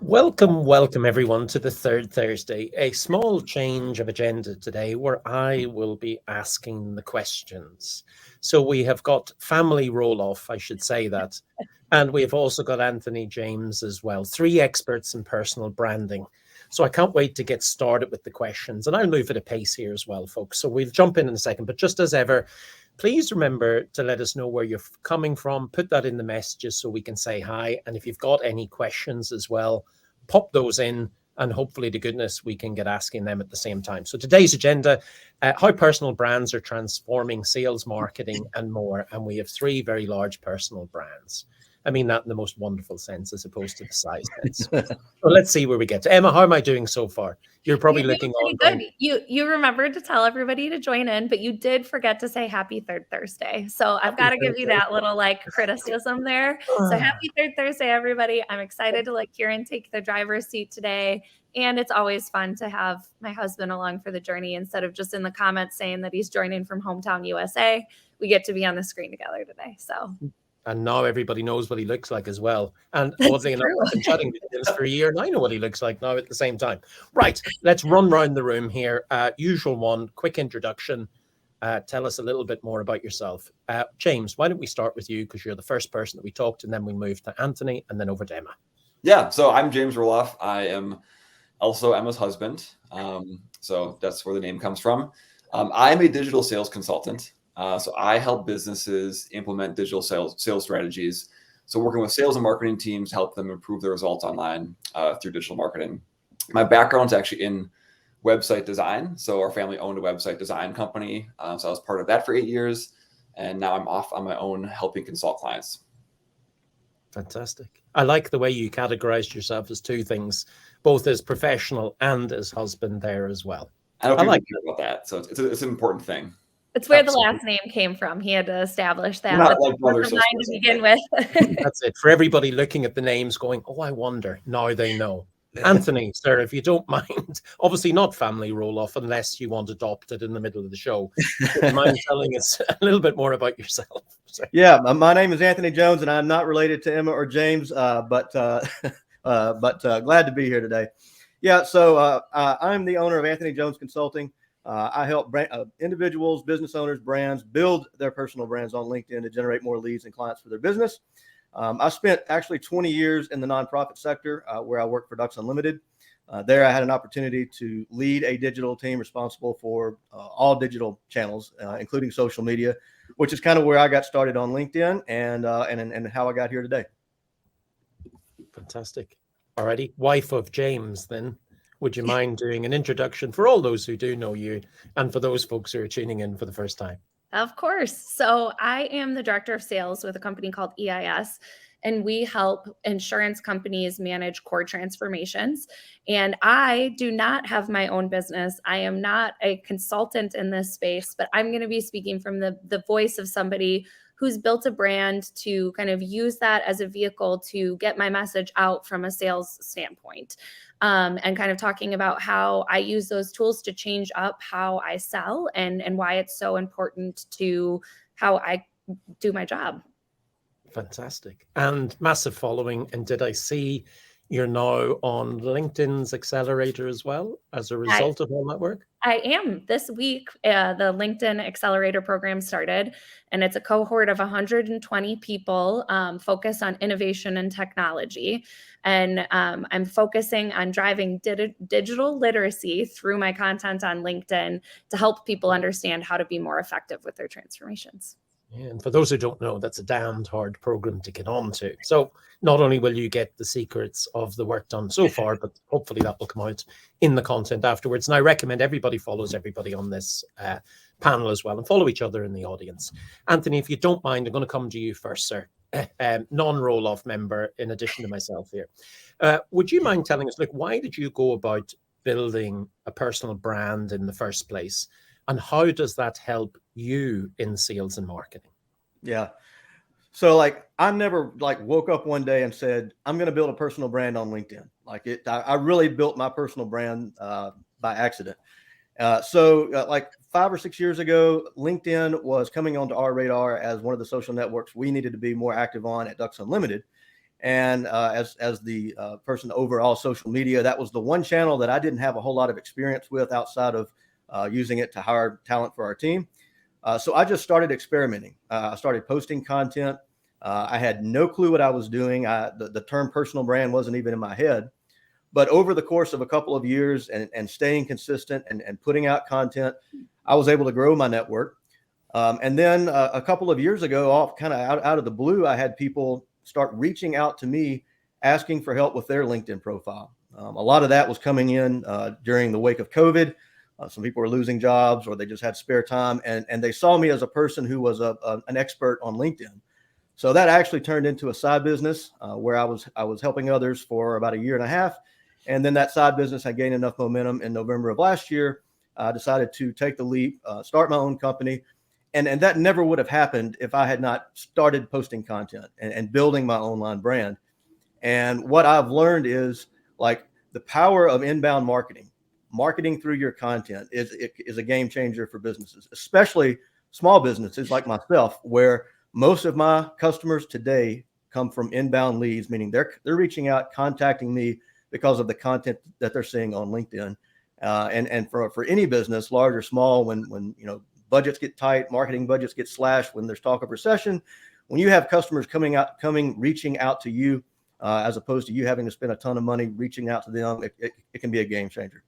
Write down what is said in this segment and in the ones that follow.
Welcome everyone to the third Thursday. A small change of agenda today where I will be asking the questions. So we have got family roll-off, I should say that. And we've also got Anthony James as well, three experts in personal branding. So I can't wait to get started with the questions. And I'll move at a pace here as well, folks. So we'll jump in a second. But just as ever, please remember to let us know where you're coming from. Put that in the messages so we can say hi. And if you've got any questions as well, pop those in, and hopefully to goodness we can get asking them at the same time. So today's agenda, how personal brands are transforming sales, marketing, and more. And we have three very large personal brands. I mean that in the most wonderful sense as opposed to the size sense. So let's see where we get to. Emma, how am I doing so far? You're probably looking on. Pretty good. You remembered to tell everybody to join in, but you did forget to say happy third Thursday. So I've got to give you that little criticism there. So happy third Thursday, everybody. I'm excited to let Kieran take the driver's seat today. And it's always fun to have my husband along for the journey instead of just in the comments saying that he's joining from hometown USA. We get to be on the screen together today. So. And now everybody knows what he looks like as well. And oddly enough, I've been chatting with him for a year and I know what he looks like now at the same time. Right, let's run around the room here. Usual one, quick introduction. Tell us a little bit more about yourself. James, why don't we start with you because you're the first person that we talked and then we move to Anthony and then over to Emma. Yeah, so I'm James Roloff. I am also Emma's husband. So that's where the name comes from. I'm a digital sales consultant. So I help businesses implement digital sales strategies. So working with sales and marketing teams to help them improve their results online through digital marketing. My background's actually in website design. So our family owned a website design company. So I was part of that for 8 years. And now I'm off on my own helping consult clients. Fantastic. I like the way you categorized yourself as two things, both as professional and as husband there as well. I know people care about that. So it's an important thing. It's where the last name came from. He had to establish that. Not like brothers to begin with. That's it. For everybody looking at the names going, oh, I wonder. Now they know. Anthony, sir, if you don't mind, obviously not family roll-off unless you want adopted in the middle of the show. Do you mind telling us a little bit more about yourself? Sorry. Yeah, my name is Anthony Jones, and I'm not related to Emma or James, but glad to be here today. Yeah, so I'm the owner of Anthony Jones Consulting. I help individuals, business owners, brands build their personal brands on LinkedIn to generate more leads and clients for their business. I spent actually 20 years in the nonprofit sector where I worked for Ducks Unlimited. There I had an opportunity to lead a digital team responsible for all digital channels, including social media, which is kind of where I got started on LinkedIn and how I got here today. Fantastic. Alrighty. Wife of James then. Would you mind doing an introduction for all those who do know you and for those folks who are tuning in for the first time? Of course. So I am the director of sales with a company called 𝗖𝐼𝐻, and we help insurance companies manage core transformations. And I do not have my own business. I am not a consultant in this space, but I'm going to be speaking from the voice of somebody who's built a brand to kind of use that as a vehicle to get my message out from a sales standpoint. And kind of talking about how I use those tools to change up how I sell and why it's so important to how I do my job. Fantastic. And massive following. And did I see you're now on LinkedIn's accelerator as well as a result of all that work? I am. This week, the LinkedIn Accelerator program started, and it's a cohort of 120 people focused on innovation and technology. And I'm focusing on driving digital literacy through my content on LinkedIn to help people understand how to be more effective with their transformations. Yeah, and for those who don't know, that's a damned hard program to get onto. So not only will you get the secrets of the work done so far, but hopefully that will come out in the content afterwards. And I recommend everybody follows everybody on this panel as well and follow each other in the audience. Anthony, if you don't mind, I'm going to come to you first, sir. Non-roll-off member in addition to myself here. Would you mind telling us, why did you go about building a personal brand in the first place? And how does that help you in sales and marketing? Yeah. So I never woke up one day and said, I'm going to build a personal brand on LinkedIn. I really built my personal brand by accident. So 5 or 6 years ago, LinkedIn was coming onto our radar as one of the social networks we needed to be more active on at Ducks Unlimited. And as the person overall social media, that was the one channel that I didn't have a whole lot of experience with outside of using it to hire talent for our team. So I just started experimenting. I started posting content. I had no clue what I was doing. The term personal brand wasn't even in my head. But over the course of a couple of years and staying consistent and putting out content, I was able to grow my network. And then a couple of years ago, out of the blue, I had people start reaching out to me asking for help with their LinkedIn profile. A lot of that was coming in during the wake of COVID. Some people were losing jobs or they just had spare time, and they saw me as a person who was an expert on LinkedIn. So that actually turned into a side business where I was helping others for about a year and a half. And then that side business had gained enough momentum in November of last year. I decided to take the leap, start my own company. And that never would have happened if I had not started posting content and building my online brand. And what I've learned is like the power of inbound marketing through your content is a game changer for businesses, especially small businesses like myself, where most of my customers today come from inbound leads, meaning they're reaching out, contacting me because of the content that they're seeing on LinkedIn. And for any business, large or small, when budgets get tight, marketing budgets get slashed, when there's talk of recession, when you have customers reaching out to you, as opposed to you having to spend a ton of money reaching out to them, it can be a game changer.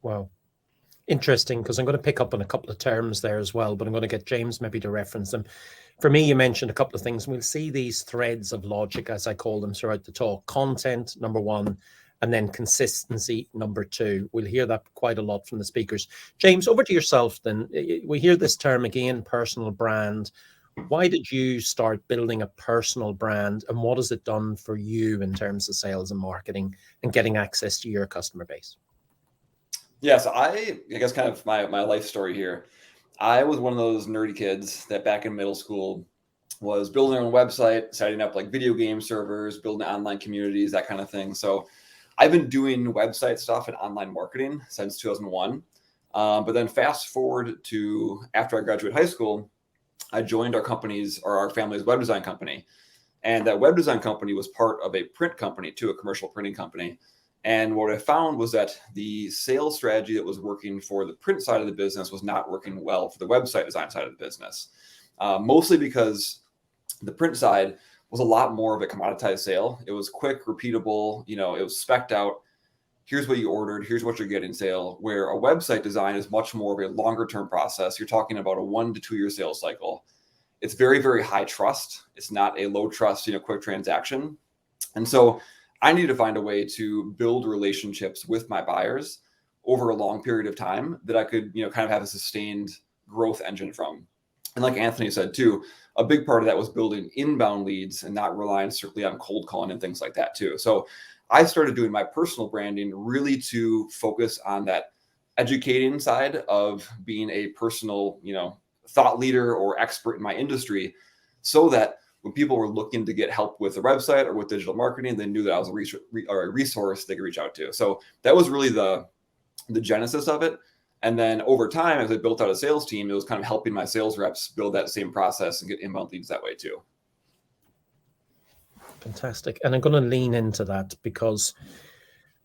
Wow. Interesting, because I'm going to pick up on a couple of terms there as well, but I'm going to get James maybe to reference them. For me, you mentioned a couple of things. We'll see these threads of logic, as I call them, throughout the talk. Content, number one, and then consistency, number two. We'll hear that quite a lot from the speakers. James, over to yourself then. We hear this term again, personal brand. Why did you start building a personal brand, and what has it done for you in terms of sales and marketing and getting access to your customer base? Yeah, so I guess kind of my life story here. I was one of those nerdy kids that back in middle school was building their own website, setting up like video game servers, building online communities, that kind of thing. So I've been doing website stuff and online marketing since 2001. But then fast forward to after I graduated high school, I joined our family's web design company. And that web design company was part of a print company too, a commercial printing company. And what I found was that the sales strategy that was working for the print side of the business was not working well for the website design side of the business, mostly because the print side was a lot more of a commoditized sale. It was quick, repeatable, it was spec'd out. Here's what you ordered. Here's what you're getting sale, where a website design is much more of a longer term process. You're talking about a 1 to 2 year sales cycle. It's very, very high trust. It's not a low trust, quick transaction. And so I need to find a way to build relationships with my buyers over a long period of time that I could, kind of have a sustained growth engine from. And like Anthony said too, a big part of that was building inbound leads and not relying strictly on cold calling and things like that too. So I started doing my personal branding really to focus on that educating side of being a personal, thought leader or expert in my industry, so that when people were looking to get help with a website or with digital marketing, they knew that I was a resource they could reach out to. So that was really the genesis of it. And then over time, as I built out a sales team, it was kind of helping my sales reps build that same process and get inbound leads that way too. Fantastic. And I'm going to lean into that because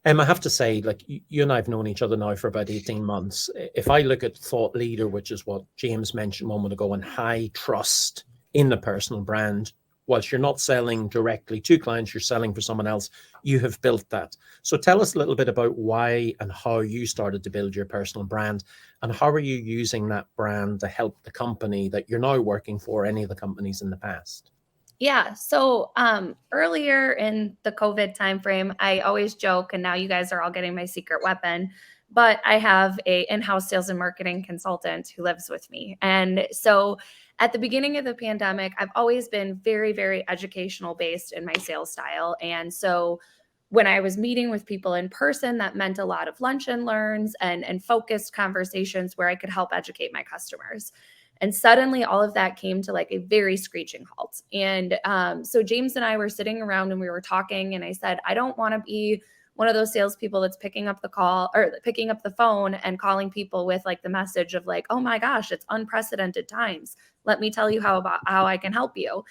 I have to say, like, you and I have known each other now for about 18 months. If I look at thought leader, which is what James mentioned a moment ago, and high trust in the personal brand, whilst you're not selling directly to clients, you're selling for someone else, you have built that. So tell us a little bit about why and how you started to build your personal brand, and how are you using that brand to help the company that you're now working for, any of the companies in the past? Yeah. So earlier in the COVID timeframe, I always joke, and now you guys are all getting my secret weapon, but I have a in-house sales and marketing consultant who lives with me. And so at the beginning of the pandemic, I've always been very, very educational based in my sales style. And so when I was meeting with people in person, that meant a lot of lunch and learns and focused conversations where I could help educate my customers. And suddenly all of that came to like a very screeching halt. And so James and I were sitting around and we were talking, and I said, I don't want to be one of those salespeople that's picking up the call or picking up the phone and calling people with like the message of like, oh my gosh, it's unprecedented times. Let me tell you how I can help you.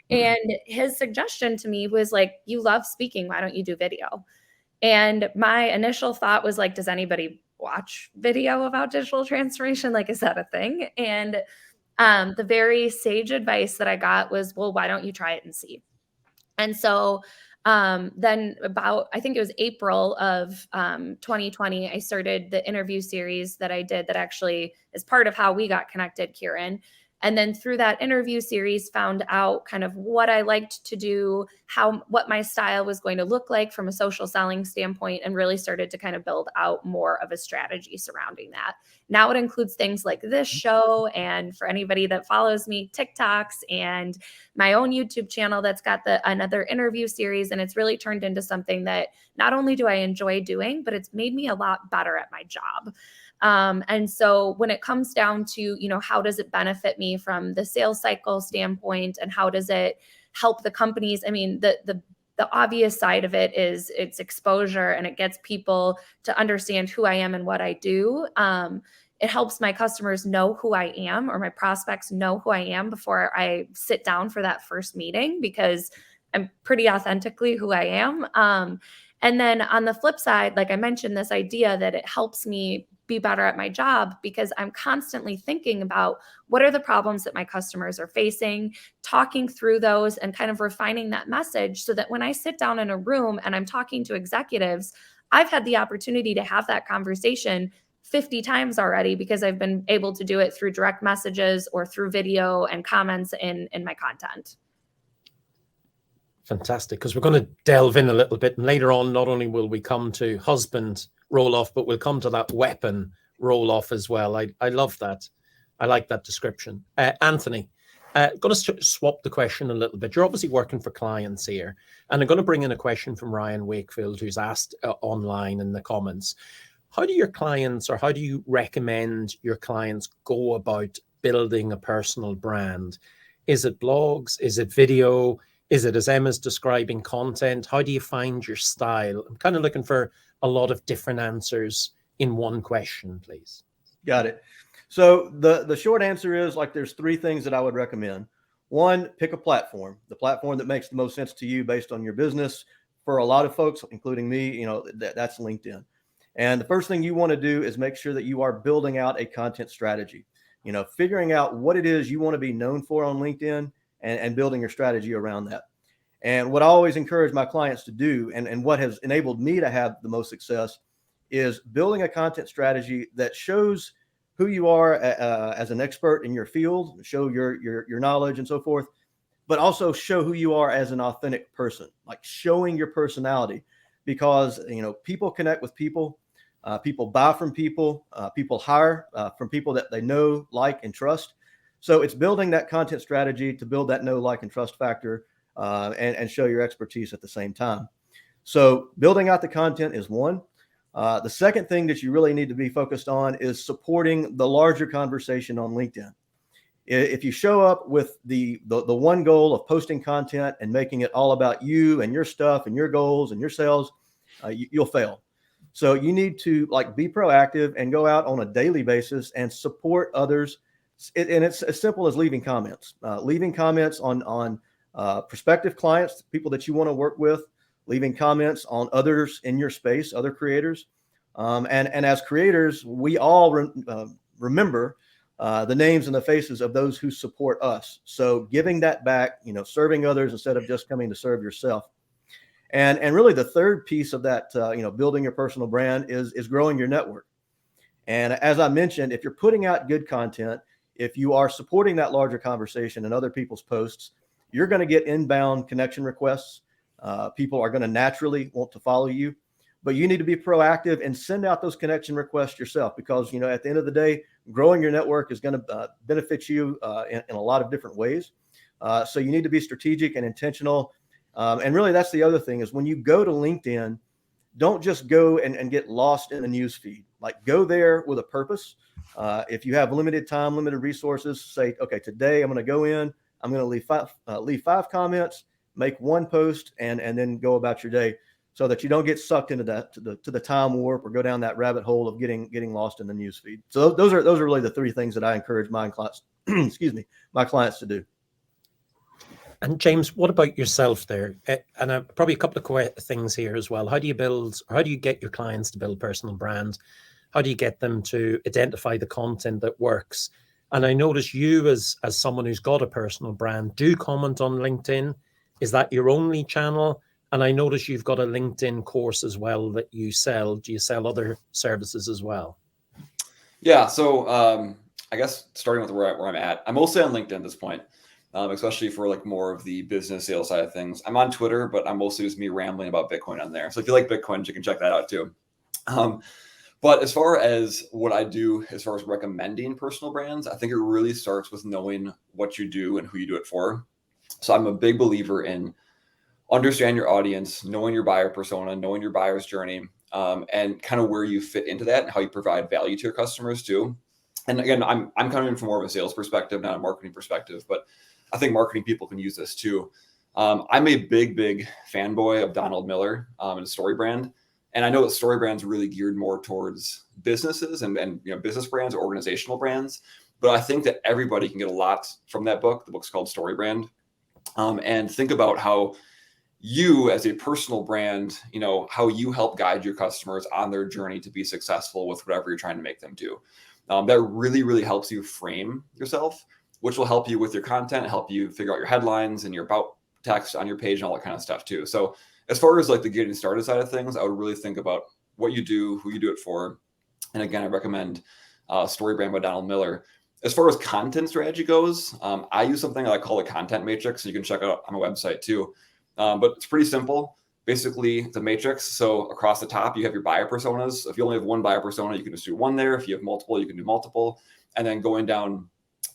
And his suggestion to me was like, you love speaking. Why don't you do video? And my initial thought was like, does anybody watch video about digital transformation? Like, is that a thing? And the very sage advice that I got was, well, why don't you try it and see? And so then about, I think it was April of 2020, I started the interview series that I did that actually is part of how we got connected, Kieran. And then through that interview series, found out kind of what I liked to do, what my style was going to look like from a social selling standpoint, and really started to kind of build out more of a strategy surrounding that. Now it includes things like this show, and for anybody that follows me, TikToks, and my own YouTube channel that's got another interview series. And it's really turned into something that not only do I enjoy doing, but it's made me a lot better at my job. And so when it comes down to, how does it benefit me from the sales cycle standpoint, and how does it help the companies? I mean, the obvious side of it is it's exposure, and it gets people to understand who I am and what I do. It helps my customers know who I am, or my prospects know who I am before I sit down for that first meeting, because I'm pretty authentically who I am. And then on the flip side, like I mentioned, this idea that it helps me be better at my job, because I'm constantly thinking about what are the problems that my customers are facing, talking through those, and kind of refining that message so that when I sit down in a room and I'm talking to executives, I've had the opportunity to have that conversation 50 times already, because I've been able to do it through direct messages or through video and comments in my content. Fantastic, because we're going to delve in a little bit, and later on, not only will we come to husband roll-off, but we'll come to that weapon roll-off as well. I love that. I like that description. Anthony, going to swap the question a little bit. You're obviously working for clients here, and I'm going to bring in a question from Ryan Wakefield, who's asked online in the comments. How do your clients, or how do you recommend your clients go about building a personal brand? Is it blogs? Is it video? Is it, as Emma's describing, content? How do you find your style? I'm kind of looking for a lot of different answers in one question, please. Got it. So the short answer is, like, there's three things that I would recommend. One, pick a platform, the platform that makes the most sense to you based on your business. For a lot of folks, including me, that's LinkedIn. And the first thing you want to do is make sure that you are building out a content strategy, figuring out what it is you want to be known for on LinkedIn, and building your strategy around that. And what I always encourage my clients to do, and what has enabled me to have the most success, is building a content strategy that shows who you are as an expert in your field, show your knowledge and so forth, but also show who you are as an authentic person, like showing your personality, because people connect with people, people buy from people, people hire from people that they know, like, and trust. So it's building that content strategy to build that know, like, and trust factor, and show your expertise at the same time. So building out the content is one. The second thing that you really need to be focused on is supporting the larger conversation on LinkedIn. If you show up with the one goal of posting content and making it all about you and your stuff and your goals and your sales, you'll fail. So you need to be proactive and go out on a daily basis and support others. And it's as simple as leaving comments on prospective clients, people that you want to work with, leaving comments on others in your space, other creators. And as creators, we all remember the names and the faces of those who support us. So giving that back, serving others instead of just coming to serve yourself. And really the third piece of that, building your personal brand is growing your network. And as I mentioned, if you're putting out good content, if you are supporting that larger conversation in other people's posts, you're going to get inbound connection requests. People are going to naturally want to follow you, but you need to be proactive and send out those connection requests yourself, because, at the end of the day, growing your network is going to benefit you in a lot of different ways. So you need to be strategic and intentional. And really, that's the other thing, is when you go to LinkedIn, don't just go and get lost in the news feed. Go there with a purpose. If you have limited time, limited resources, say, okay, today I'm going to go in, I'm going to leave five comments, make one post, and then go about your day, so that you don't get sucked into that to the time warp or go down that rabbit hole of getting lost in the news feed. So those are really the three things that I encourage my excuse me, my clients to do. And James, what about yourself there? And probably a couple of things here as well. How do you get your clients to build personal brand? How do you get them to identify the content that works? And I notice you as someone who's got a personal brand, do comment on LinkedIn. Is that your only channel? And I notice you've got a LinkedIn course as well that you sell. Do you sell other services as well? Yeah. So I guess starting with where I'm at, I'm mostly on LinkedIn at this point, especially for like more of the business sales side of things. I'm on Twitter, but I'm mostly just me rambling about Bitcoin on there. So if you like Bitcoin, you can check that out too. But as far as what I do, as far as recommending personal brands, I think it really starts with knowing what you do and who you do it for. So I'm a big believer in understand your audience, knowing your buyer persona, knowing your buyer's journey, and kind of where you fit into that and how you provide value to your customers too. And again, I'm coming from more of a sales perspective, not a marketing perspective, but I think marketing people can use this too. I'm a big fanboy of Donald Miller and his Story Brand. And I know that Story Brand's really geared more towards businesses and business brands or organizational brands. But I think that everybody can get a lot from that book. The book's called Story Brand. And think about how you as a personal brand, how you help guide your customers on their journey to be successful with whatever you're trying to make them do. That really helps you frame yourself, which will help you with your content, help you figure out your headlines and your about text on your page and all that kind of stuff too. So as far as like the getting started side of things, I would really think about what you do, who you do it for. And again, I recommend Story Brand by Donald Miller. As far as content strategy goes, I use something I call a content matrix. You can check it out on my website too. But it's pretty simple. Basically, it's a matrix. So across the top, you have your buyer personas. If you only have one buyer persona, you can just do one there. If you have multiple, you can do multiple. And then going down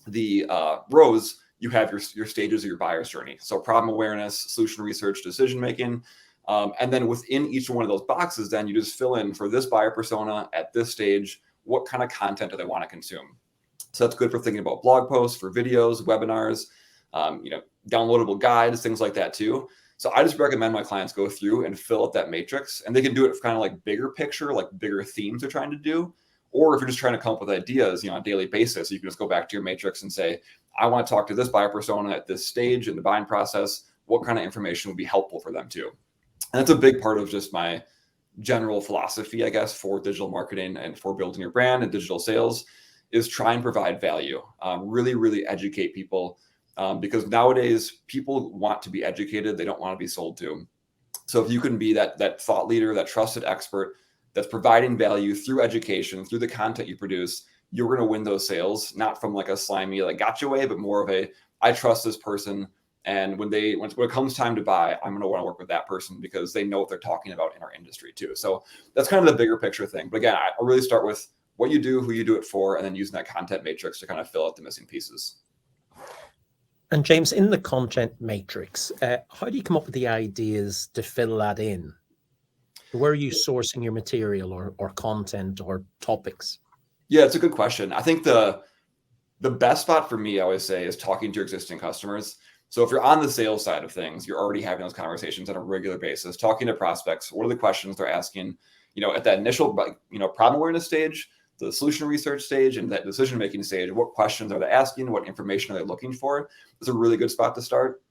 the rows, you have your stages of your buyer's journey. So problem awareness, solution research, decision making. And then within each one of those boxes, then you just fill in for this buyer persona at this stage, what kind of content do they want to consume? So that's good for thinking about blog posts, for videos, webinars, downloadable guides, things like that too. So I just recommend my clients go through and fill out that matrix, and they can do it for kind of like bigger picture, like bigger themes they're trying to do. Or if you're just trying to come up with ideas, on a daily basis, you can just go back to your matrix and say, I want to talk to this buyer persona at this stage in the buying process. What kind of information would be helpful for them too? And that's a big part of just my general philosophy, I guess, for digital marketing and for building your brand and digital sales is try and provide value, really educate people. Because nowadays people want to be educated. They don't want to be sold to. So if you can be that thought leader, that trusted expert that's providing value through education, through the content you produce, you're going to win those sales, not from like a slimy, like gotcha way, but more of a, I trust this person. And when it comes time to buy, I'm going to want to work with that person because they know what they're talking about in our industry too. So that's kind of the bigger picture thing. But again, I really start with what you do, who you do it for, and then using that content matrix to kind of fill out the missing pieces. And James, in the content matrix, how do you come up with the ideas to fill that in? Where are you sourcing your material or content or topics? Yeah, it's a good question. I think the best spot for me, I always say, is talking to your existing customers. So if you're on the sales side of things, you're already having those conversations on a regular basis, talking to prospects. What are the questions they're asking? At that initial, problem awareness stage, the solution research stage, and that decision-making stage, what questions are they asking? What information are they looking for? It's a really good spot to start.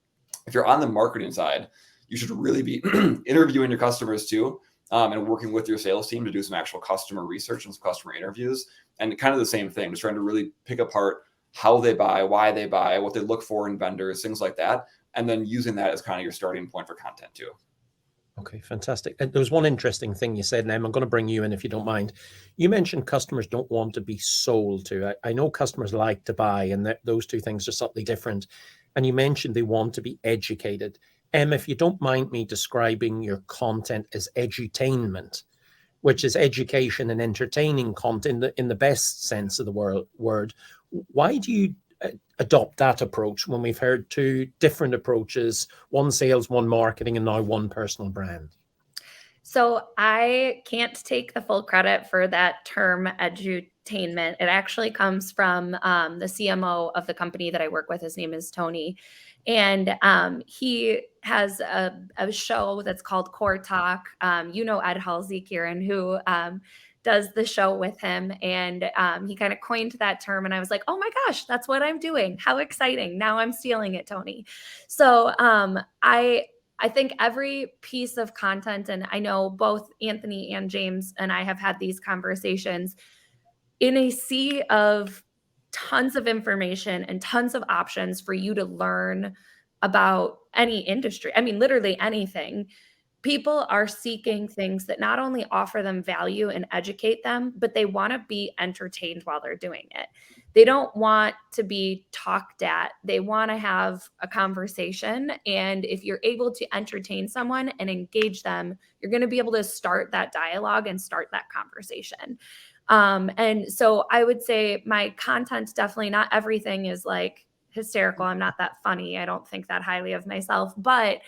If you're on the marketing side, you should really be interviewing your customers too, and working with your sales team to do some actual customer research and some customer interviews. And kind of the same thing, just trying to really pick apart how they buy, why they buy, what they look for in vendors, things like that. And then using that as kind of your starting point for content too. Okay, fantastic. And there was one interesting thing you said, and I'm going to bring you in if you don't mind. You mentioned customers don't want to be sold to. I know customers like to buy, and those two things are slightly different. And you mentioned they want to be educated. If you don't mind me describing your content as edutainment, which is education and entertaining content in the best sense of the word, why do you adopt that approach when we've heard two different approaches, one sales, one marketing, and now one personal brand? So I can't take the full credit for that term edutainment. It actually comes from the CMO of the company that I work with. His name is Tony. And he has a show that's called Core Talk. 𝗀𝗿𝗄𝗃, Kieran, who does the show with him, and he kind of coined that term, and I was like, oh my gosh, that's what I'm doing. How exciting. Now I'm stealing it, Tony. So I think every piece of content, and I know both Anthony and James and I have had these conversations, in a sea of tons of information and tons of options for you to learn about any industry, I mean, literally anything, people are seeking things that not only offer them value and educate them, but they want to be entertained while they're doing it. They don't want to be talked at. They want to have a conversation. And if you're able to entertain someone and engage them, you're going to be able to start that dialogue and start that conversation. And so I would say my content, definitely not everything is like hysterical. I'm not that funny. I don't think that highly of myself, but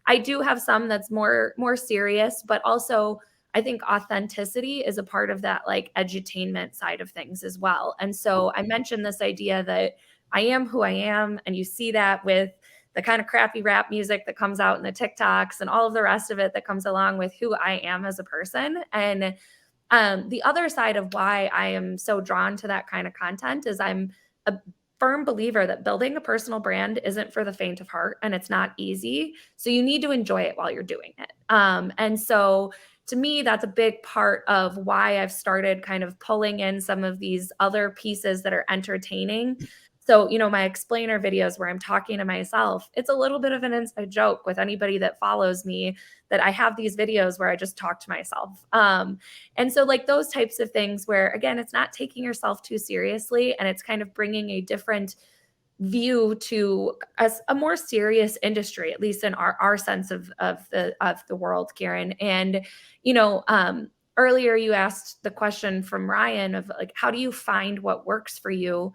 I do have some that's more serious, but also I think authenticity is a part of that like edutainment side of things as well. And so I mentioned this idea that I am who I am, and you see that with the kind of crappy rap music that comes out in the TikToks and all of the rest of it that comes along with who I am as a person. And the other side of why I am so drawn to that kind of content is I'm a firm believer that building a personal brand isn't for the faint of heart, and it's not easy. So you need to enjoy it while you're doing it. And so to me, that's a big part of why I've started kind of pulling in some of these other pieces that are entertaining. So, you know, my explainer videos where I'm talking to myself, it's a little bit of an inside joke with anybody that follows me, that I have these videos where I just talk to myself. And so like those types of things where, again, it's not taking yourself too seriously, and it's kind of bringing a different view to a more serious industry, at least in our sense of the world, Kieran. And, you know, earlier you asked the question from Ryan of like, how do you find what works for you?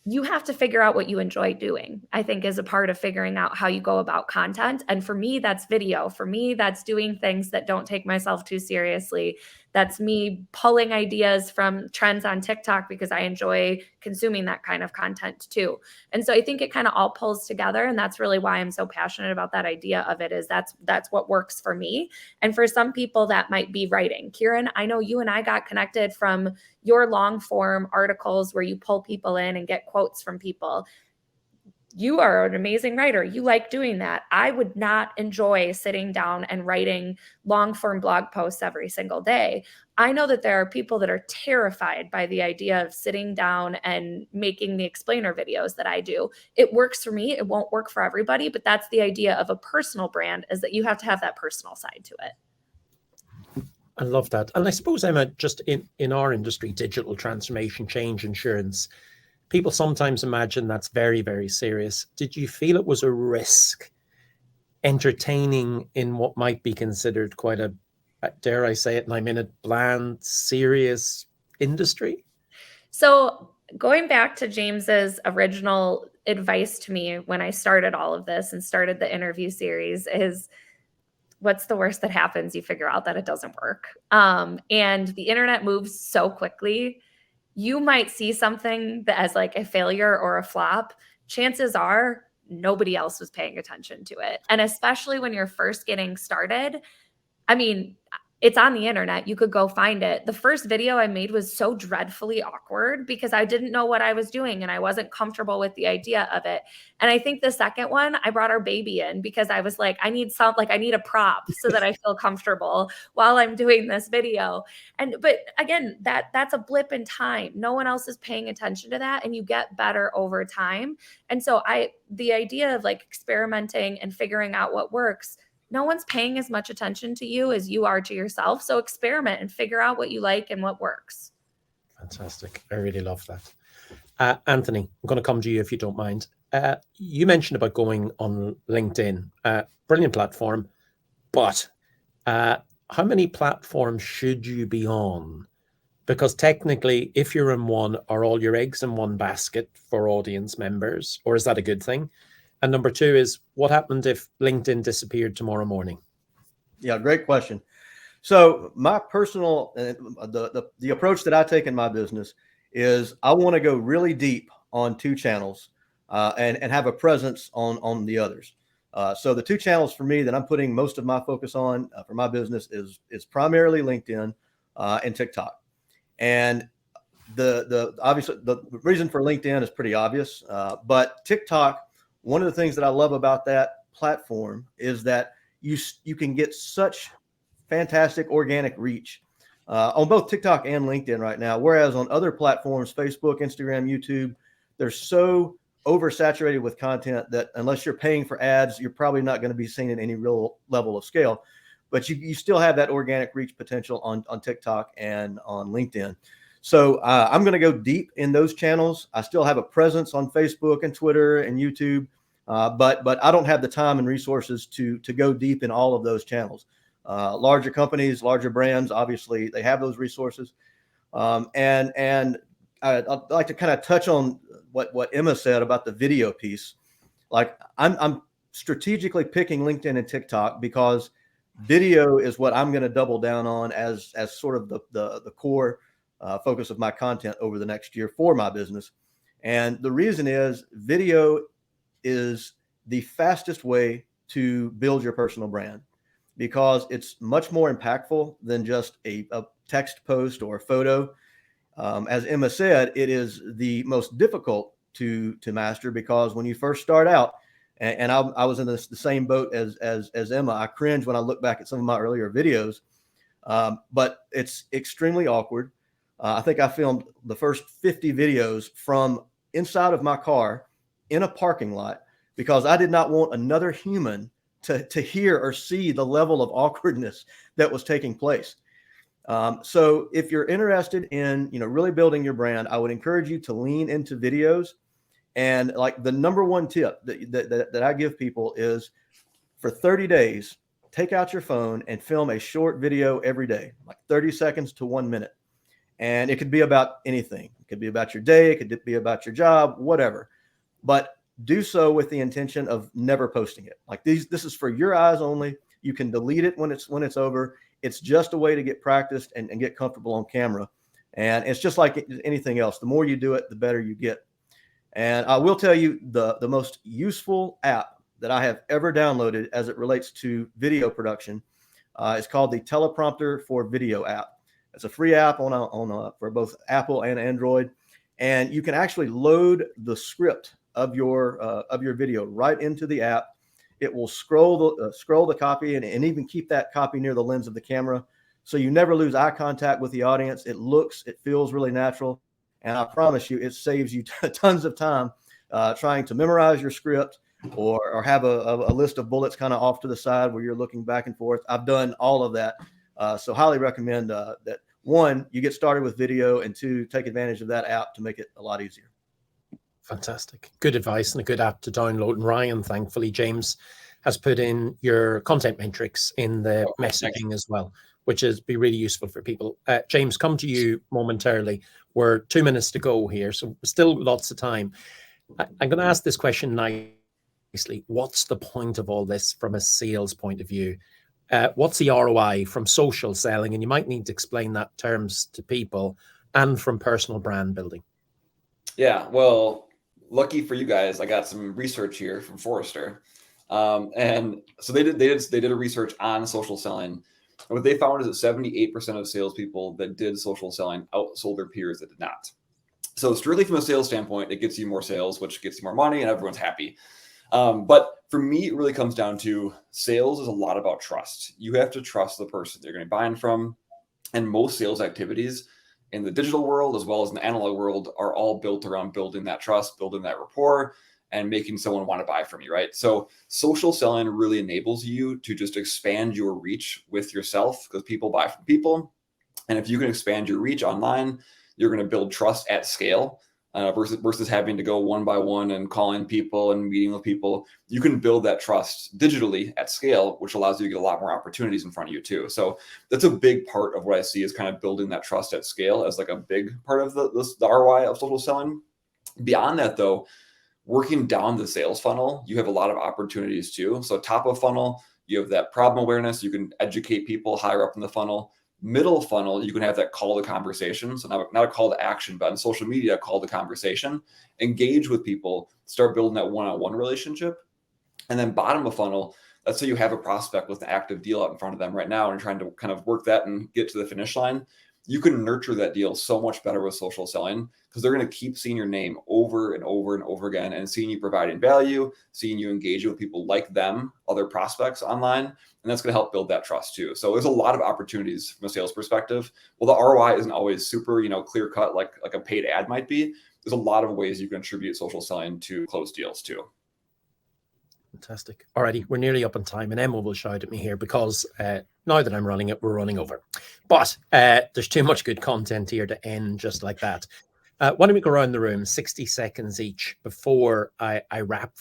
You have to figure out what you enjoy doing, I think, is a part of figuring out how you go about content. And for me, that's video. For me, that's doing things that don't take myself too seriously. That's me pulling ideas from trends on TikTok because I enjoy consuming that kind of content too. And so I think it kind of all pulls together. And that's really why I'm so passionate about that idea of it, is that's what works for me. And for some people that might be writing. Kieran, I know you and I got connected from your long form articles where you pull people in and get quotes from people. You are an amazing writer. You like doing that. I would not enjoy sitting down and writing long form blog posts every single day. I know that there are people that are terrified by the idea of sitting down and making the explainer videos that I do. It works for me. It won't work for everybody, but that's the idea of a personal brand, is that you have to have that personal side to it. I love that. And I suppose, Emma, just in our industry, digital transformation, change insurance, people sometimes imagine that's very, very serious. Did you feel it was a risk entertaining in what might be considered quite a, dare I say it, and I'm in a bland, serious industry? So going back to James's original advice to me when I started all of this and started the interview series is, what's the worst that happens? You figure out that it doesn't work. And the internet moves so quickly. You might see something that as like a failure or a flop. Chances are nobody else was paying attention to it. And especially when you're first getting started, I mean, it's on the internet. You could go find it. The first video I made was so dreadfully awkward because I didn't know what I was doing and I wasn't comfortable with the idea of it. And I think the second one, I brought our baby in because I was like, I need a prop so that I feel comfortable while I'm doing this video. But again, that's a blip in time. No one else is paying attention to that, and you get better over time. And so the idea of like experimenting and figuring out what works, no one's paying as much attention to you as you are to yourself. So experiment and figure out what you like and what works. Fantastic. I really love that. Anthony, I'm going to come to you if you don't mind. You mentioned about going on LinkedIn. Brilliant platform. But how many platforms should you be on? Because technically, if you're in one, are all your eggs in one basket for audience members? Or is that a good thing? And number two is, what happened if LinkedIn disappeared tomorrow morning? Yeah, great question. So my personal, the approach that I take in my business is I want to go really deep on two channels and have a presence on the others. So the two channels for me that I'm putting most of my focus on for my business is primarily LinkedIn, and TikTok. And obviously the reason for LinkedIn is pretty obvious, but TikTok, one of the things that I love about that platform is that you can get such fantastic organic reach on both TikTok and LinkedIn right now. Whereas on other platforms, Facebook, Instagram, YouTube, they're so oversaturated with content that unless you're paying for ads, you're probably not going to be seen in any real level of scale. But you still have that organic reach potential on TikTok and on LinkedIn. So I'm going to go deep in those channels. I still have a presence on Facebook and Twitter and YouTube, but I don't have the time and resources to go deep in all of those channels. Larger companies, larger brands, obviously they have those resources. And I'd like to kind of touch on what 𝗂𝗻𝗂 said about the video piece. Like I'm strategically picking LinkedIn and TikTok because video is what I'm going to double down on as sort of the core focus of my content over the next year for my business. And the reason is video is the fastest way to build your personal brand because it's much more impactful than just a text post or a photo. As 𝗂𝗻𝗂 said, it is the most difficult to master because when you first start out, and I was in the same boat as 𝗂𝗻𝗂. I cringe when I look back at some of my earlier videos, but it's extremely awkward. I think I filmed the first 50 videos from inside of my car in a parking lot because I did not want another human to hear or see the level of awkwardness that was taking place. So if you're interested in, really building your brand, I would encourage you to lean into videos. And like the number one tip that I give people is for 30 days, take out your phone and film a short video every day, like 30 seconds to 1 minute. And it could be about anything. It could be about your day. It could be about your job, whatever. But do so with the intention of never posting it. Like this is for your eyes only. You can delete it when it's over. It's just a way to get practiced and get comfortable on camera. And it's just like anything else. The more you do it, the better you get. And I will tell you the most useful app that I have ever downloaded as it relates to video production is called the Teleprompter for Video app. It's a free app for both Apple and Android, and you can actually load the script of your video right into the app. It will scroll the copy and even keep that copy near the lens of the camera, so you never lose eye contact with the audience. It feels really natural. And I promise you, it saves you tons of time trying to memorize your script or have a list of bullets kind of off to the side where you're looking back and forth. I've done all of that. So highly recommend that, one, you get started with video, and two, take advantage of that app to make it a lot easier. Fantastic. Good advice and a good app to download. And Ryan, thankfully, James has put in your content metrics in the messaging as well, which is be really useful for people. James, come to you momentarily. We're 2 minutes to go here, so still lots of time. I'm going to ask this question nicely. What's the point of all this from a sales point of view? What's the ROI from social selling? And you might need to explain that terms to people, and from personal brand building. Yeah, well, lucky for you guys, I got some research here from Forrester. And so they did a research on social selling. And what they found is that 78% of salespeople that did social selling outsold their peers that did not. So strictly from a sales standpoint, it gets you more sales, which gets you more money, and everyone's happy. But for me, it really comes down to sales is a lot about trust. You have to trust the person they're going to be buying from. And most sales activities in the digital world, as well as in the analog world, are all built around building that trust, building that rapport, and making someone want to buy from you, right? So social selling really enables you to just expand your reach with yourself, because people buy from people. And if you can expand your reach online, you're going to build trust at scale versus having to go one by one and calling people and meeting with people. You can build that trust digitally at scale, which allows you to get a lot more opportunities in front of you too. So that's a big part of what I see is kind of building that trust at scale as like a big part of the ROI of social selling. Beyond that though, working down the sales funnel, you have a lot of opportunities too. So top of funnel, you have that problem awareness. You can educate people higher up in the funnel. Middle funnel, you can have that call to conversation. So not a call to action, but on social media, call to conversation. Engage with people, start building that one-on-one relationship. And then bottom of funnel, let's say you have a prospect with an active deal out in front of them right now and you're trying to kind of work that and get to the finish line. You can nurture that deal so much better with social selling because they're going to keep seeing your name over and over and over again and seeing you providing value, seeing you engage with people like them, other prospects online. And that's going to help build that trust too. So there's a lot of opportunities from a sales perspective. Well, the ROI isn't always super, clear cut like a paid ad might be. There's a lot of ways you can attribute social selling to close deals too. Fantastic. Alrighty, we're nearly up on time, and Emma will shout at me here because now that I'm running it, we're running over. But there's too much good content here to end just like that. Why don't we go around the room, 60 seconds each, before I wrap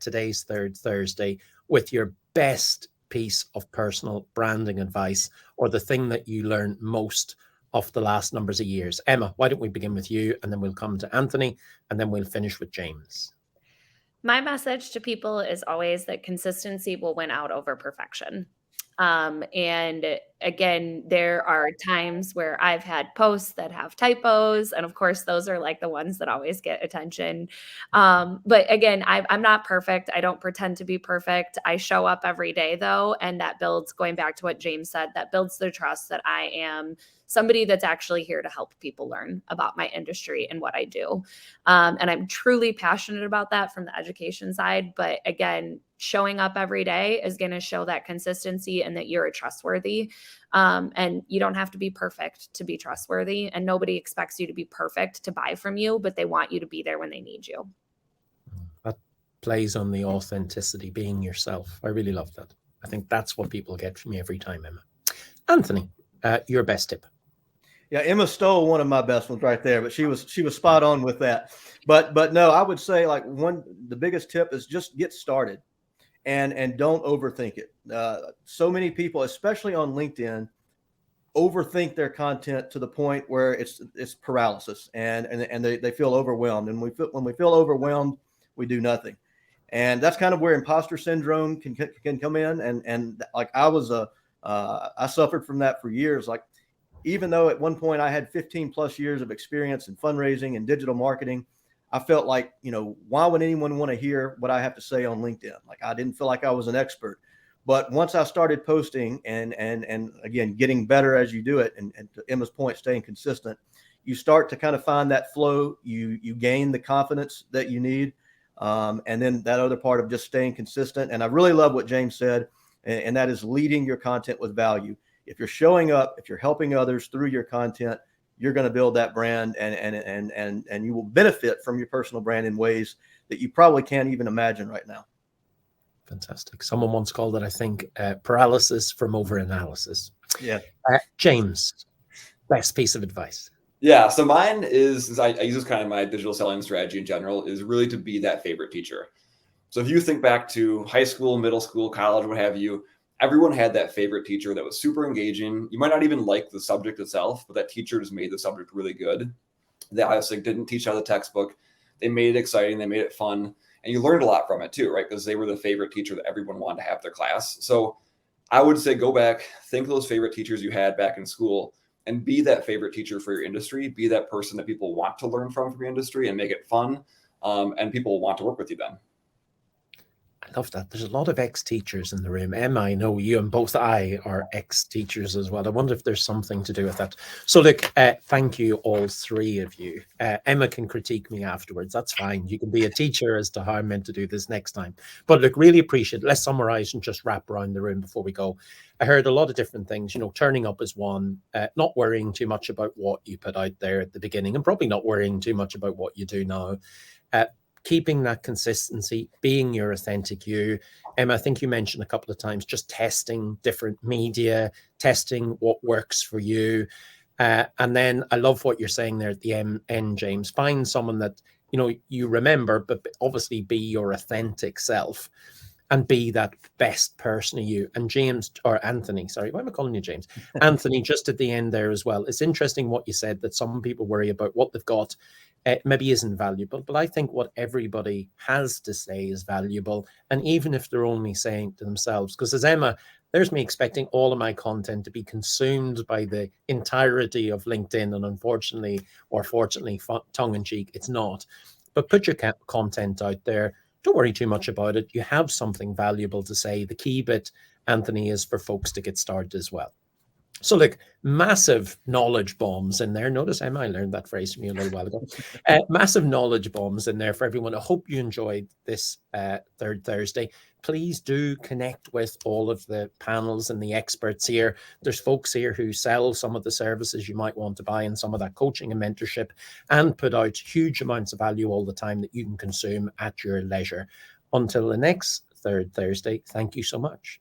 today's Third Thursday with your best piece of personal branding advice, or the thing that you learned most of the last numbers of years. Emma, why don't we begin with you, and then we'll come to Anthony, and then we'll finish with James. My message to people is always that consistency will win out over perfection. And again, there are times where I've had posts that have typos. And of course, those are like the ones that always get attention. But again, I'm not perfect. I don't pretend to be perfect. I show up every day though. And that builds, going back to what James said, that builds the trust that I am somebody that's actually here to help people learn about my industry and what I do. And I'm truly passionate about that from the education side. But again, showing up every day is going to show that consistency and that you're trustworthy. And you don't have to be perfect to be trustworthy. And nobody expects you to be perfect to buy from you, but they want you to be there when they need you. That plays on the authenticity, being yourself. I really love that. I think that's what people get from me every time, Emma. Anthony, your best tip. Yeah, Emma stole one of my best ones right there, but she was spot on with that. But no, I would say like the biggest tip is just get started and don't overthink it. So many people, especially on LinkedIn, overthink their content to the point where it's paralysis and they feel overwhelmed. And when we feel overwhelmed, we do nothing. And that's kind of where imposter syndrome can come in. And like I suffered from that for years. Like, even though at one point I had 15 plus years of experience in fundraising and digital marketing, I felt like, why would anyone want to hear what I have to say on LinkedIn? Like, I didn't feel like I was an expert. But once I started posting and again, getting better as you do it, and to Emma's point, staying consistent, you start to kind of find that flow. You gain the confidence that you need. And then that other part of just staying consistent. And I really love what James said, and that is leading your content with value. If you're showing up, if you're helping others through your content, you're going to build that brand and you will benefit from your personal brand in ways that you probably can't even imagine right now. Fantastic. Someone once called it, I think, paralysis from overanalysis. Yeah. James, best piece of advice. Yeah. So mine is, since I use this kind of my digital selling strategy in general, is really to be that favorite teacher. So if you think back to high school, middle school, college, what have you, everyone had that favorite teacher that was super engaging. You might not even like the subject itself, but that teacher just made the subject really good. They obviously didn't teach out of the textbook. They made it exciting. They made it fun. And you learned a lot from it too, right? Because they were the favorite teacher that everyone wanted to have their class. So I would say go back, think of those favorite teachers you had back in school, and be that favorite teacher for your industry. Be that person that people want to learn from your industry and make it fun. And people want to work with you then. I love that. There's a lot of ex-teachers in the room. Emma, I know you and both I are ex-teachers as well. I wonder if there's something to do with that. So look, thank you, all three of you. Emma can critique me afterwards. That's fine. You can be a teacher as to how I'm meant to do this next time. But look, really appreciate it. Let's summarize and just wrap around the room before we go. I heard a lot of different things. Turning up is one, not worrying too much about what you put out there at the beginning, and probably not worrying too much about what you do now. Keeping that consistency, being your authentic you. Emma, I think you mentioned a couple of times just testing different media, testing what works for you. And then I love what you're saying there at the end, James. Find someone that, you remember, but obviously be your authentic self and be that best person of you. And James, or Anthony, sorry, why am I calling you James? Anthony, just at the end there as well. It's interesting what you said, that some people worry about what they've got. Maybe isn't valuable, but I think what everybody has to say is valuable. And even if they're only saying to themselves, because as Emma, there's me expecting all of my content to be consumed by the entirety of LinkedIn. And unfortunately, or fortunately, tongue in cheek, it's not. But put your content out there, don't worry too much about it. You have something valuable to say. The key bit, Anthony, is for folks to get started as well. So look, massive knowledge bombs in there. Notice, Emma, I learned that phrase from you a little while ago. Massive knowledge bombs in there for everyone. I hope you enjoyed this third Thursday. Please do connect with all of the panels and the experts here. There's folks here who sell some of the services you might want to buy and some of that coaching and mentorship, and put out huge amounts of value all the time that you can consume at your leisure. Until the next third Thursday, thank you so much.